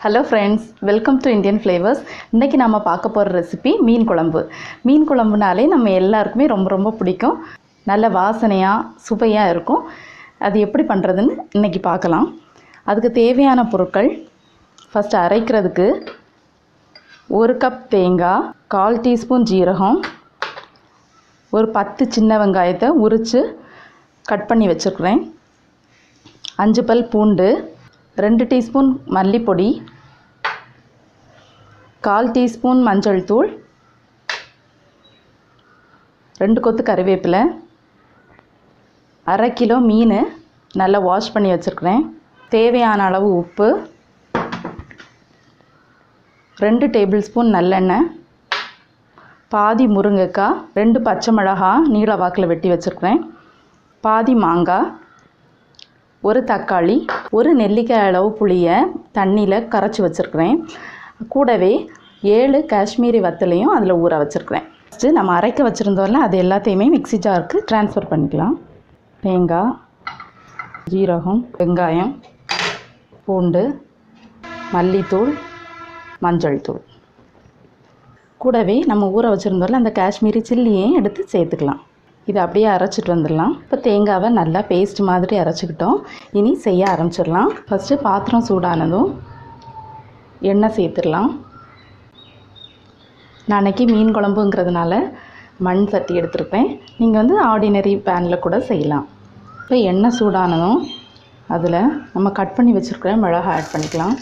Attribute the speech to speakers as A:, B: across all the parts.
A: Hello friends, welcome to Indian flavours. இன்றைக்கி நம்ம பார்க்க போகிற ரெசிபி மீன் குழம்பு. மீன் குழம்புனாலே நம்ம எல்லாருக்குமே ரொம்ப ரொம்ப பிடிக்கும். நல்ல வாசனையாக சுவையாக இருக்கும். அது எப்படி பண்ணுறதுன்னு இன்றைக்கி பார்க்கலாம். அதுக்கு தேவையான பொருட்கள், ஃபஸ்ட்டு அரைக்கிறதுக்கு 1 கப் தேங்காய், 1/4 டீஸ்பூன் ஜீரகம், ஒரு 10 சின்ன வெங்காயத்தை உரித்து கட் பண்ணி வச்சுருக்கிறேன், 5 பல் பூண்டு, 2 டீஸ்பூன் மல்லிப்பொடி, 1/4 டீஸ்பூன் மஞ்சள் தூள், 2 கொத்து கறிவேப்பிலை, 1/2 கிலோ மீன் நல்லா வாஷ் பண்ணி வச்சுருக்கிறேன், தேவையான அளவு உப்பு, 2 டேபிள் ஸ்பூன் நல்லெண்ணெய், பாதி முருங்கைக்காய், 2 பச்சை மிளகாய் நீள வாக்கில் வெட்டி வச்சுருக்கிறேன், பாதி மாங்காய், ஒரு தக்காளி, ஒரு நெல்லிக்காய் அளவு புளியை தண்ணியில் கரைச்சி வச்சுருக்கிறேன், கூடவே 7 காஷ்மீரி வத்தலையும் அதில் ஊற வச்சுருக்கிறேன். ஃபஸ்ட்டு நம்ம அரைக்க வச்சுருந்தோம்ல, அது எல்லாத்தையுமே மிக்ஸி ஜாருக்கு ட்ரான்ஸ்ஃபர் பண்ணிக்கலாம். தேங்காய், ஜீரகம், வெங்காயம், பூண்டு, மல்லித்தூள், மஞ்சள் தூள், கூடவே நம்ம ஊற வச்சுருந்தோம்ல அந்த காஷ்மீரி சில்லியையும் எடுத்து சேர்த்துக்கலாம். இதை அப்படியே அரைச்சிட்டு வந்துடலாம். இப்போ தேங்காவை நல்லா பேஸ்ட் மாதிரி அரைச்சிக்கிட்டோம். இனி செய்ய ஆரம்பிச்சிடலாம். ஃபஸ்ட்டு பாத்திரம் சூடானதும் எண்ணெய் சேர்த்துடலாம். நான் அன்றைக்கி மீன் குழம்புங்கிறதுனால மண் சட்டி எடுத்துருப்பேன். நீங்கள் வந்து ஆர்டினரி பேனில் கூட செய்யலாம். இப்போ எண்ணெய் சூடானதும் அதில் நம்ம கட் பண்ணி வச்சுருக்கிற மிளகாய் ஆட் பண்ணிக்கலாம்.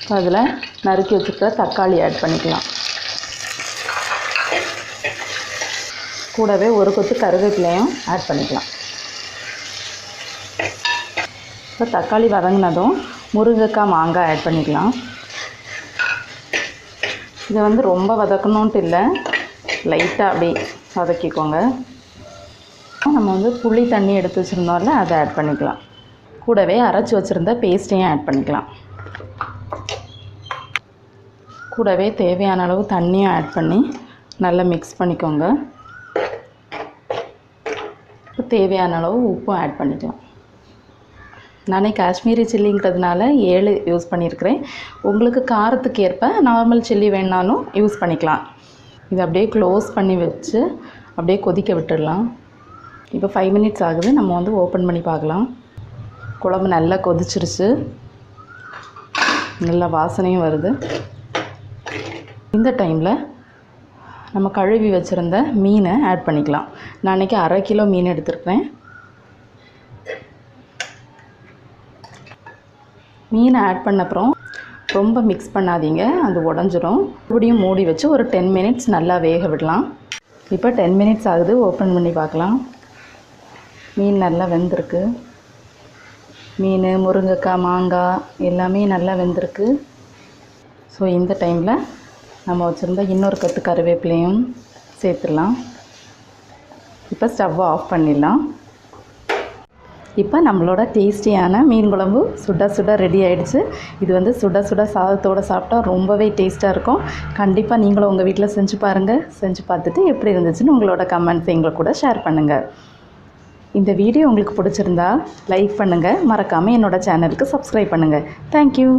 A: இப்போ அதில் நறுக்கி வச்சுருக்கிற தக்காளி ஆட் பண்ணிக்கலாம். கூடவே ஒரு கொத்து கருவேப்பிலையும் ஆட் பண்ணிக்கலாம். இப்போ தக்காளி வதங்கினதும் முருங்கைக்காய், மாங்காய் ஆட் பண்ணிக்கலாம். இதை வந்து ரொம்ப வதக்கணுன்ட்டு இல்லை, லைட்டாக அப்படி வதக்கிக்கோங்க. நம்ம வந்து புளி தண்ணி எடுத்து வச்சுருந்தோம்ல, அதை ஆட் பண்ணிக்கலாம். கூடவே அரைச்சி வச்சுருந்த பேஸ்ட்டையும் ஆட் பண்ணிக்கலாம். கூடவே தேவையான அளவு தண்ணியும் ஆட் பண்ணி நல்லா மிக்ஸ் பண்ணிக்கோங்க. தேவையான அளவு உப்பும் ஆட் பண்ணிக்கலாம். நானே காஷ்மீரி சில்லிங்கிறதுனால 7 யூஸ் பண்ணியிருக்கிறேன். உங்களுக்கு காரத்துக்கு ஏற்ப நார்மல் சில்லி வேணாலும் யூஸ் பண்ணிக்கலாம். இதை அப்படியே க்ளோஸ் பண்ணி வச்சு அப்படியே கொதிக்க விட்டுடலாம். இப்போ 5 மினிட்ஸ் ஆகுது. நம்ம வந்து ஓப்பன் பண்ணி பார்க்கலாம். குழம்பு நல்லா கொதிச்சிருச்சு, நல்ல வாசனையும் வருது. இந்த டைமில் நம்ம கழுவி வச்சுருந்த மீனை ஆட் பண்ணிக்கலாம். நான் அன்றைக்கி 1/2 கிலோ மீன் எடுத்துருக்கிறேன். மீனை ஆட் பண்ண அப்புறம் ரொம்ப மிக்ஸ் பண்ணாதீங்க, அது உடஞ்சிரும். மறுபடியும் மூடி வச்சு ஒரு 10 மினிட்ஸ் நல்லா வேக விடலாம். இப்போ 10 மினிட்ஸ் ஆகுது. ஓப்பன் பண்ணி பார்க்கலாம். மீன் நல்லா வெந்திருக்கு. மீன், முருங்கைக்காய், மாங்காய் எல்லாமே நல்லா வெந்திருக்கு. ஸோ இந்த டைமில் நம்ம வச்சுருந்த இன்னொரு கொத்து கருவேப்பிலையும் சேர்த்துடலாம். இப்போ ஸ்டவ்வை ஆஃப் பண்ணிடலாம். இப்போ நம்மளோட டேஸ்டியான மீன் குழம்பு சுட சுட ரெடி ஆகிடுச்சு. இது வந்து சுட சுட சாதத்தோடு சாப்பிட்டா ரொம்பவே டேஸ்ட்டாக இருக்கும். கண்டிப்பாக நீங்களும் உங்கள் வீட்டில் செஞ்சு பாருங்கள். செஞ்சு பார்த்துட்டு எப்படி இருந்துச்சுன்னு உங்களோட கமெண்ட்ஸ் எங்களுக்கு கூட ஷேர் பண்ணுங்கள். இந்த வீடியோ உங்களுக்கு பிடிச்சிருந்தா லைக் பண்ணுங்கள். மறக்காமல் என்னோடய சேனலுக்கு சப்ஸ்கிரைப் பண்ணுங்கள். தேங்க்யூ.